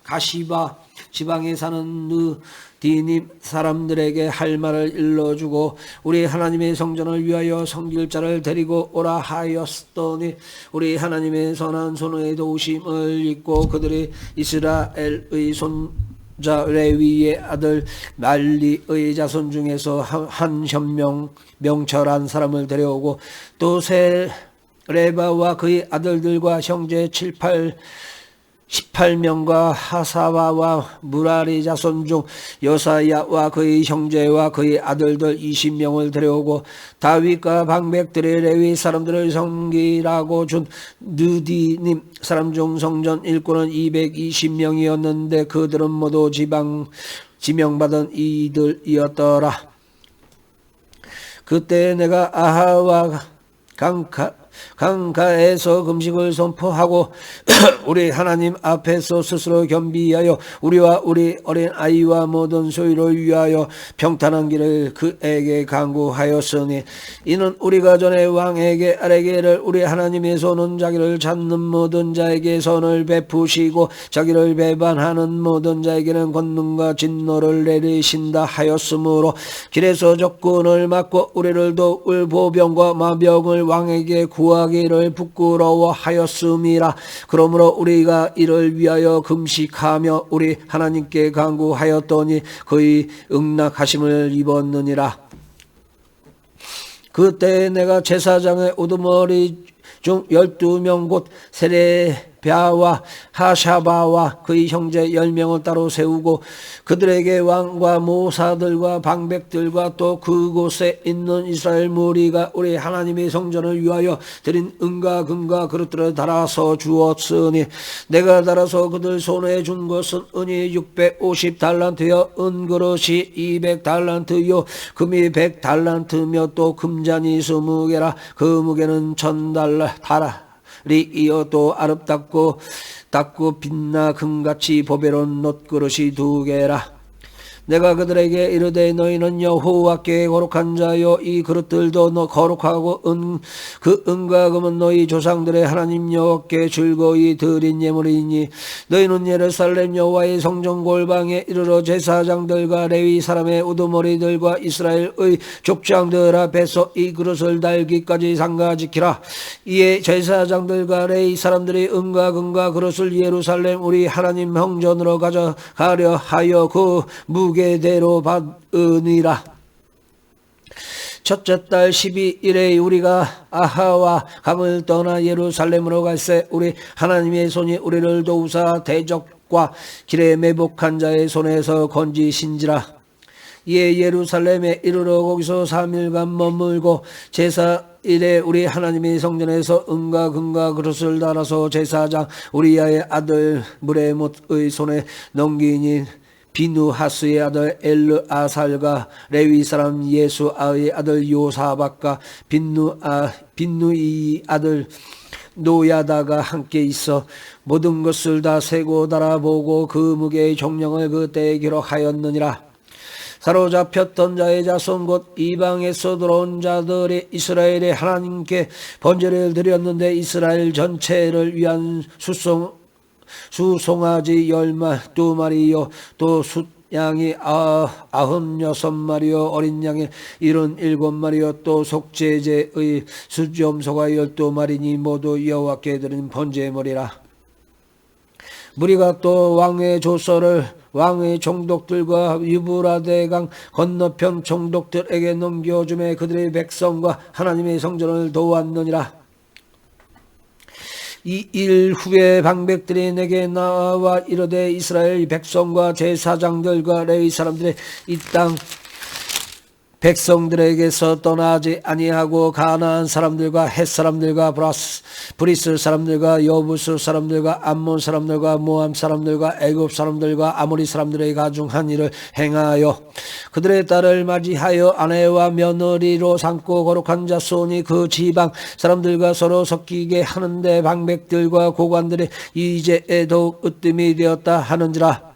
가시바 지방에 사는 느디님 사람들에게 할 말을 일러주고 우리 하나님의 성전을 위하여 섬길 자를 데리고 오라 하였더니 우리 하나님의 선한 손의 도우심을 입고 그들이 이스라엘의 손자 레위의 아들 말리의 자손 중에서 한 현명 명철한 사람을 데려오고 또 세레바와 그의 아들들과 형제 18명과 하사바와 무라리 자손 중 여사야와 그의 형제와 그의 아들들 20명을 데려오고 다윗과 방백들의 레위 사람들을 섬기라고 준 느디님 사람 중 성전 일꾼은 220명이었는데 그들은 모두 지명받은 이들이었더라. 그때 내가 아하와 강가에서 금식을 선포하고 우리 하나님 앞에서 스스로 겸비하여 우리와 우리 어린 아이와 모든 소유를 위하여 평탄한 길을 그에게 강구하였으니 이는 우리가 전에 왕에게 아뢰기를 우리 하나님의 손은 자기를 찾는 모든 자에게 선을 베푸시고 자기를 배반하는 모든 자에게는 권능과 진노를 내리신다 하였으므로 길에서 적군을 막고 우리를 도울 보병과 마병을 왕에게 구하기를 부끄러워하였음이라. 그러므로 우리가 이를 위하여 금식하며 우리 하나님께 간구하였더니 그의 응낙하심을 입었느니라. 그때 내가 제사장의 우두머리 중 12명 곧 세레비아와 하샤바와 그의 형제 10명을 따로 세우고 그들에게 왕과 모사들과 방백들과 또 그곳에 있는 이스라엘 무리가 우리 하나님의 성전을 위하여 드린 은과 금과 그릇들을 달아서 주었으니 내가 달아서 그들 손에 준 것은 은이 650달란트여 은그릇이 200달란트요 금이 100달란트며 또 금잔이 20개라. 그 무게는 1000달러리 이어도 아름답고 닦고 빛나 금같이 보배로운 놋그릇이 2개라. 내가 그들에게 이르되 너희는 여호와께 거룩한 자요 이 그릇들도 너 거룩하고 그 은과 금은 너희 조상들의 하나님 여호와께 즐거이 드린 예물이니 너희는 예루살렘 여호와의 성전 골방에 이르러 제사장들과 레위 사람의 우두머리들과 이스라엘의 족장들 앞에서 이 그릇을 달기까지 상가지키라. 이에 제사장들과 레위 사람들이 은과 금과 그릇을 예루살렘 우리 하나님 성전으로 가져가려 하여 그 무게대로 받으니라. 첫째 달 12일에 우리가 아하와 강을 떠나 예루살렘으로 갈새 우리 하나님의 손이 우리를 도우사 대적과 길에 매복한 자의 손에서 건지신지라. 이에 예루살렘에 이르러 거기서 3일간 머물고 제사 일에 우리 하나님의 성전에서 은과 금과 그릇을 달아서 제사장 우리야의 아들 무레못의 손에 넘기니 비누하스의 아들 엘르아살과 레위 사람 예수아의 아들 요사박과 빈누이 아들 노야다가 함께 있어 모든 것을 다 세고 달아보고 그 무게의 종량을 그때에 기록하였느니라. 사로잡혔던 자의 자손 곧 이방에서 들어온 자들이 이스라엘의 하나님께 번제를 드렸는데 이스라엘 전체를 위한 수송아지 2마리요 또 숫양이 96마리요 어린 양이 77마리요 또 속죄제의 수염소가 12마리니 모두 여호와께 드린 번제물이라. 무리가 또 왕의 조서를 왕의 총독들과 유브라데강 건너편 총독들에게 넘겨주매 그들의 백성과 하나님의 성전을 도왔느니라. 이 일 후에 방백들이 내게 나와 이르되 이스라엘 백성과 제사장들과 레위 사람들이 이 땅 백성들에게서 떠나지 아니하고 가나안 사람들과 헷 사람들과 브리스 사람들과 여부스 사람들과 암몬 사람들과 모함 사람들과 애굽 사람들과 아모리 사람들의 가중한 일을 행하여 그들의 딸을 맞이하여 아내와 며느리로 삼고 거룩한 자손이 그 지방 사람들과 서로 섞이게 하는데 방백들과 고관들이 이제에 더욱 으뜸이 되었다 하는지라.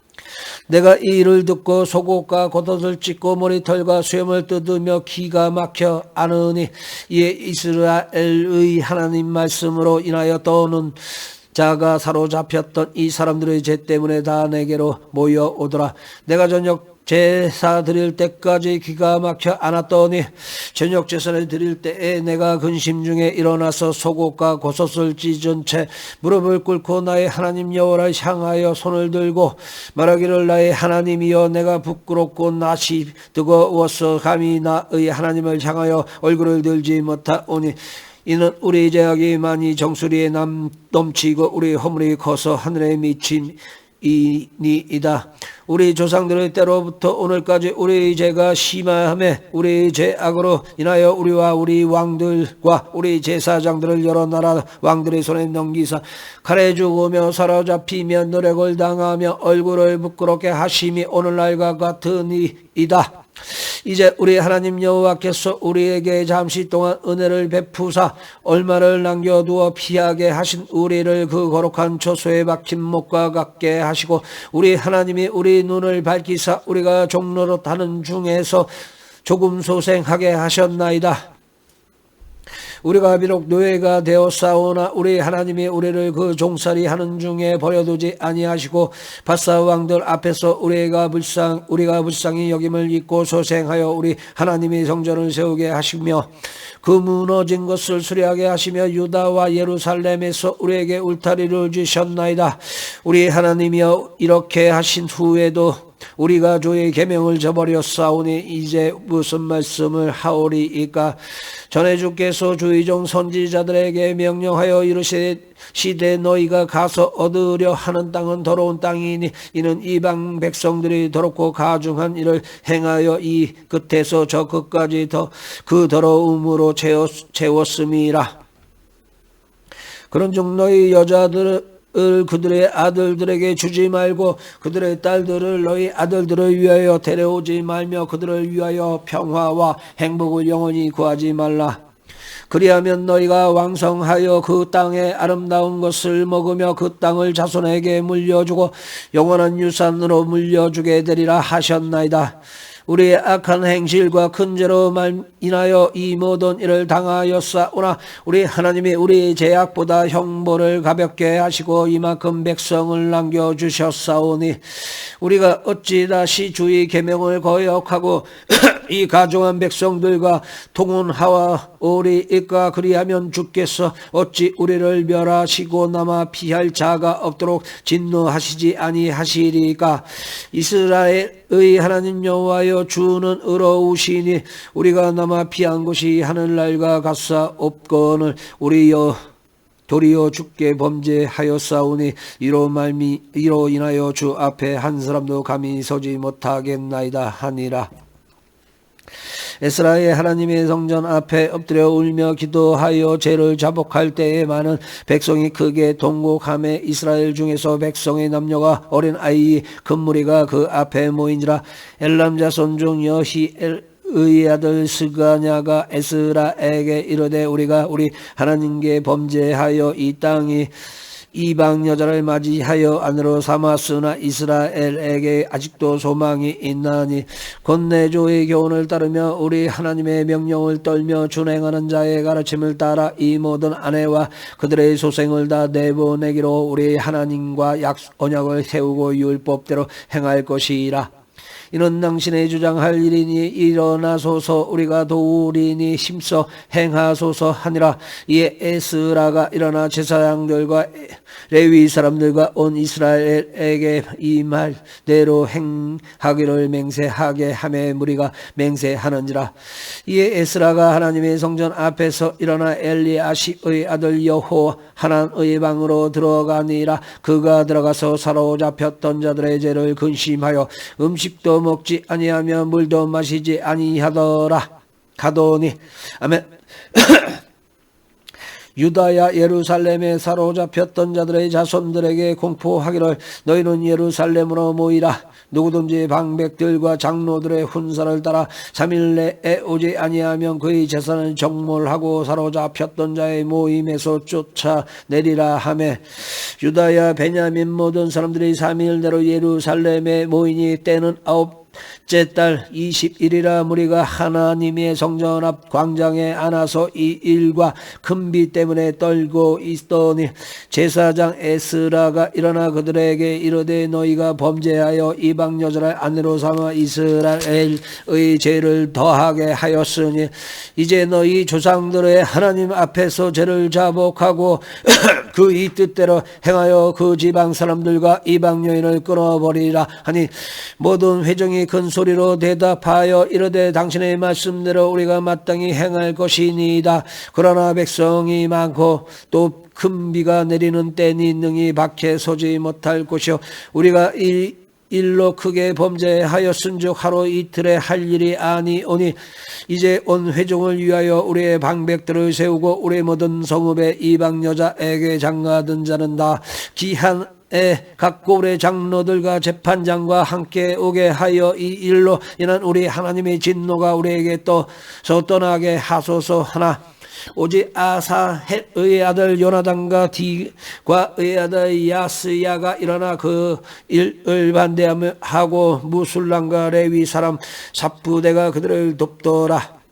내가 이 일을 듣고 속옷과 겉옷을 찢고 머리털과 수염을 뜯으며 기가 막혀 아느니 이에 이스라엘의 하나님 말씀으로 인하여 떠오는 자가 사로잡혔던 이 사람들의 죄 때문에 다 내게로 모여오더라. 내가 저녁 제사 드릴 때까지 기가 막혀 안았더니 저녁 제사를 드릴 때에 내가 근심 중에 일어나서 속옷과 겉옷을 찢은 채 무릎을 꿇고 나의 하나님 여호와를 향하여 손을 들고 말하기를 나의 하나님이여 내가 부끄럽고 낯이 뜨거워서 감히 나의 하나님을 향하여 얼굴을 들지 못하오니 이는 우리 죄악이 많이 정수리에 넘치고 우리 허물이 커서 하늘에 미친 이니이다. 우리 조상들의 때로부터 오늘까지 우리 죄가 심하매 우리 죄악으로 인하여 우리와 우리 왕들과 우리 제사장들을 여러 나라 왕들의 손에 넘기사 칼에 죽으며 사로잡히며 노력을 당하며 얼굴을 부끄럽게 하심이 오늘날과 같으니이다. 이제 우리 하나님 여호와께서 우리에게 잠시 동안 은혜를 베푸사 얼마를 남겨두어 피하게 하신 우리를 그 거룩한 처소에 박힌 못과 같게 하시고 우리 하나님이 우리 눈을 밝히사 우리가 종노릇하는 중에서 조금 소생하게 하셨나이다. 우리가 비록 노예가 되었사오나 우리 하나님이 우리를 그 종살이 하는 중에 버려두지 아니하시고 바사 왕들 앞에서 우리가 불쌍히 여김을 입고 소생하여 우리 하나님의 성전을 세우게 하시며 그 무너진 것을 수리하게 하시며 유다와 예루살렘에서 우리에게 울타리를 주셨나이다. 우리 하나님이여 이렇게 하신 후에도 우리가 주의 계명을 저버렸사오니 이제 무슨 말씀을 하오리이까. 전에 주께서 주의 종 선지자들에게 명령하여 이르시되 너희가 가서 얻으려 하는 땅은 더러운 땅이니 이는 이방 백성들이 더럽고 가증한 일을 행하여 이 끝에서 저 끝까지 그 더러움으로 채웠음이라. 그런즉 너희 여자들을 그들의 아들들에게 주지 말고 그들의 딸들을 너희 아들들을 위하여 데려오지 말며 그들을 위하여 평화와 행복을 영원히 구하지 말라. 그리하면 너희가 왕성하여 그 땅의 아름다운 것을 먹으며 그 땅을 자손에게 물려주고 영원한 유산으로 물려주게 되리라 하셨나이다. 우리의 악한 행실과 큰 죄로 인하여 이 모든 일을 당하였사오나 우리 하나님이 우리 죄악보다 형벌을 가볍게 하시고 이만큼 백성을 남겨주셨사오니 우리가 어찌 다시 주의 계명을 거역하고 이 가증한 백성들과 통혼하오리이까. 그리하면 주께서 어찌 우리를 멸하시고 남아 피할 자가 없도록 진노하시지 아니하시리까. 이스라엘의 하나님 여호와여 주는 의로우시니 우리가 남아 피한 곳이 하늘날과 같사옵거늘 우리여 도리어 주께 범죄하였사오니 이로 인하여 주 앞에 한 사람도 감히 서지 못하겠나이다 하니라. 에스라의 하나님의 성전 앞에 엎드려 울며 기도하여 죄를 자복할 때에 많은 백성이 크게 통곡하며 이스라엘 중에서 백성의 남녀가 어린 아이 큰 무리가 그 앞에 모이니라. 엘람 자손 중 여히엘의 아들 스가냐가 에스라에게 이르되 우리가 우리 하나님께 범죄하여 이 땅이 이방 여자를 맞이하여 아내로 삼았으나 이스라엘에게 아직도 소망이 있나니 곧 내조의 교훈을 따르며 우리 하나님의 명령을 떨며 준행하는 자의 가르침을 따라 이 모든 아내와 그들의 소생을 다 내보내기로 우리 하나님과 언약을 세우고 율법대로 행할 것이라. 이는 당신의 주장할 일이니 일어나소서 우리가 도우리니 힘써 행하소서 하니라. 이에 에스라가 일어나 제사장들과 레위 사람들과 온 이스라엘에게 이 말대로 행하기를 맹세하게 하매 무리가 맹세하는지라. 이에 에스라가 하나님의 성전 앞에서 일어나 엘리야십의 아들 여호하난의 방으로 들어가니라. 그가 들어가서 사로잡혔던 자들의 죄를 근심하여 음식도 먹지 아니하며 물도 마시지 아니하더라 가더니 아멘. 유다야 예루살렘에 사로잡혔던 자들의 자손들에게 공포하기를 너희는 예루살렘으로 모이라. 누구든지 방백들과 장로들의 훈사를 따라 3일 내에 오지 아니하면 그의 재산을 정몰하고 사로잡혔던 자의 모임에서 쫓아내리라 하매 유다야 베냐민 모든 사람들이 3일 내로 예루살렘에 모이니 때는 9째 달 20일이라. 무리가 하나님의 성전 앞 광장에 안아서 이 일과 큰 비 때문에 떨고 있더니 제사장 에스라가 일어나 그들에게 이르되 너희가 범죄하여 이방 여자를 아내로 삼아 이스라엘의 죄를 더하게 하였으니 이제 너희 조상들의 하나님 앞에서 죄를 자복하고 그 이 뜻대로 행하여 그 지방 사람들과 이방 여인을 끊어버리라 하니 모든 회중이 큰 소리로 대답하여 이르되 당신의 말씀대로 우리가 마땅히 행할 것이니이다. 그러나 백성이 많고 또 큰 비가 내리는 때니 능히 밖에 서지 못할 곳이요 우리가 일로 크게 범죄하였은즉 하루 이틀에 할 일이 아니오니 이제 온 회중을 위하여 우리의 방백들을 세우고 우리 모든 성읍의 이방 여자에게 장가든 자는 다 기한 각 고을의 장로들과 재판장과 함께 오게 하여 이 일로 인한 우리 하나님의 진노가 우리에게 떠나게 하소서 하나 오직 아사헬의 아들 요나단과 디과의 아들 야스야가 일어나 그 일을 반대하고 무술람과 레위 사람 삽부대가 그들을 돕더라.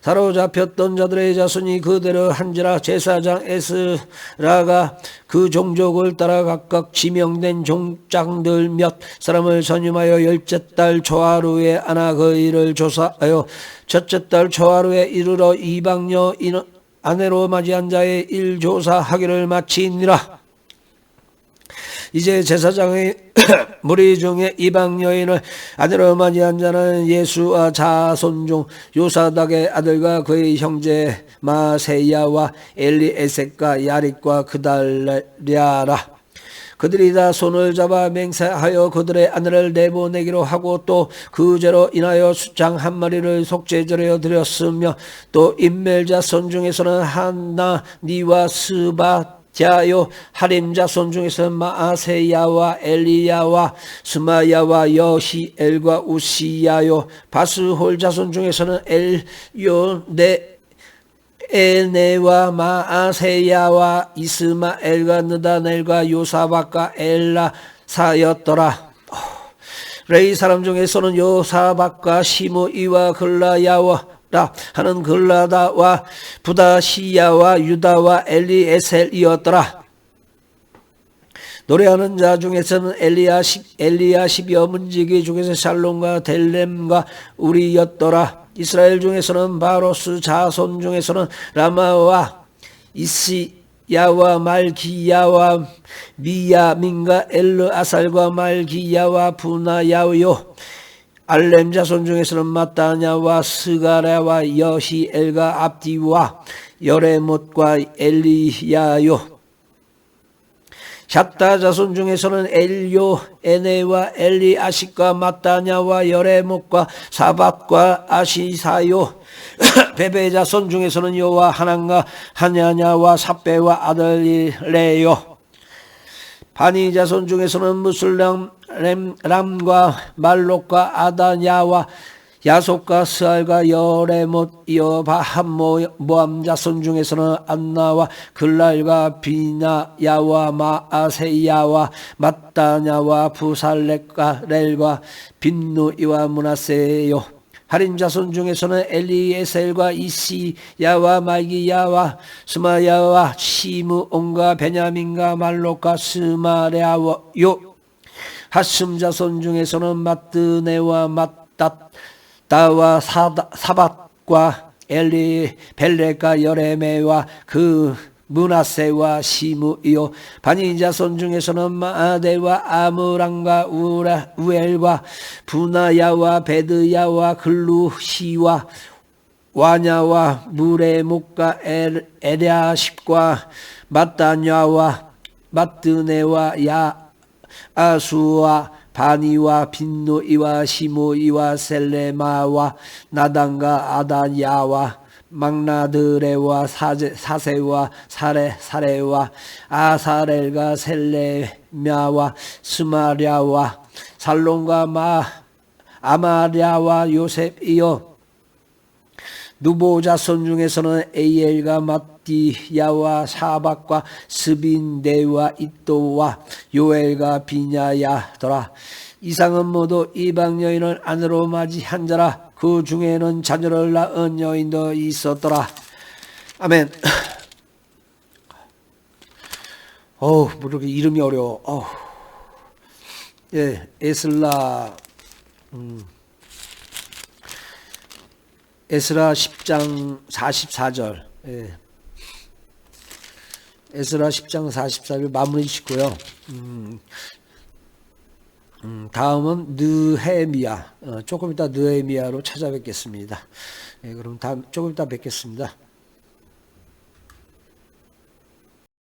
사로잡혔던 자들의 자손이 그대로 한지라. 제사장 에스라가 그 종족을 따라 각각 지명된 종장들 몇 사람을 선임하여 10째 달 초하루에 안아 그 일을 조사하여 첫째 달 초하루에 이르러 이방여 아내로 맞이한 자의 일 조사하기를 마치니라. 이제 제사장의 무리 중에 이방 여인을 아내로 맞이한 자는 예수와 자손 중 요사닥의 아들과 그의 형제 마세야와 엘리에셋과 야릿과 그달랴라. 그들이 다 손을 잡아 맹세하여 그들의 아내를 내보내기로 하고 또 그 죄로 인하여 숫장 한 마리를 속죄제로 드렸으며 또 인멜 자손 중에서는 하나니와 스바랴요 하림 자손 중에서 마아세야와 엘리야와 스마야와 여히엘과 우시야요 바스홀 자손 중에서는 에네와 마아세야와 이스마엘과 느다넬과 요사박과 엘라사였더라. 레위 사람 중에서는 요사박과 시므이와 글라야와 하는 글라다와 부다시야와 유다와 엘리에셀이었더라. 노래하는 자 중에서는 엘리야십이여 문지기 중에서 샬롬과 델렘과 우리였더라. 이스라엘 중에서는 바로스 자손 중에서는 라마와 이시야와 말기야와 미야민과 엘르아살과 말기야와 부나야요 알렘 자손 중에서는 마따냐와 스가랴와 여히엘과 압디와 여레못과 엘리야요 샷다 자손 중에서는 엘요, 에네와 엘리아십과 마따냐와 여레목과 사박과 아시사요. 베베 자손 중에서는 요와 하난과 하냐냐와 삽베와 아들레요. 바니 자손 중에서는 무술람 람과 말록과 아다냐와 야속과 스알과 여레못 이어바 함모 모함 자손 중에서는 안나와 글랄과 비나야와 마아세야와 마따냐와 부살렉과 렐과 빈누이와 문하세요. 할인 자손 중에서는 엘리에셀과 이시야와 말기야와 스마야와 시므온과 베냐민과 말록과 스마랴요. 하심 자손 중에서는 마뜨네와 마따와 사박과 엘리 벨레가 여레메와 그 문하세와 시므이요. 바니 자손 중에서는 마아데와 아므랑과 우엘과 부나야와 베드야와 글루시와 와냐와 무레목과 에랴십과 마따냐와 마뜨네와 야아수와 바니와 빈누이와 시므이와 셀레마와 나단과 아다야와 막나드레와 사세와 사레와 아사렐과 셀레мя와 스마랴와 살론과 아마랴와 요셉이요. 누보 자손 중에서는 에이엘과 마띠야와 사박과 스빈데와 이또와 요엘과 비냐야더라. 이상은 모두 이방 여인을 아내로 맞이한 자라. 그 중에는 자녀를 낳은 여인도 있었더라. 아멘. 뭐 이렇게 이름이 어려워. 예, 에스라 10장 44절. 예. 에스라 10장 44절 마무리 짓고요. 다음은 느헤미야. 조금 이따 느헤미야로 찾아뵙겠습니다. 예, 그럼 조금 이따 뵙겠습니다.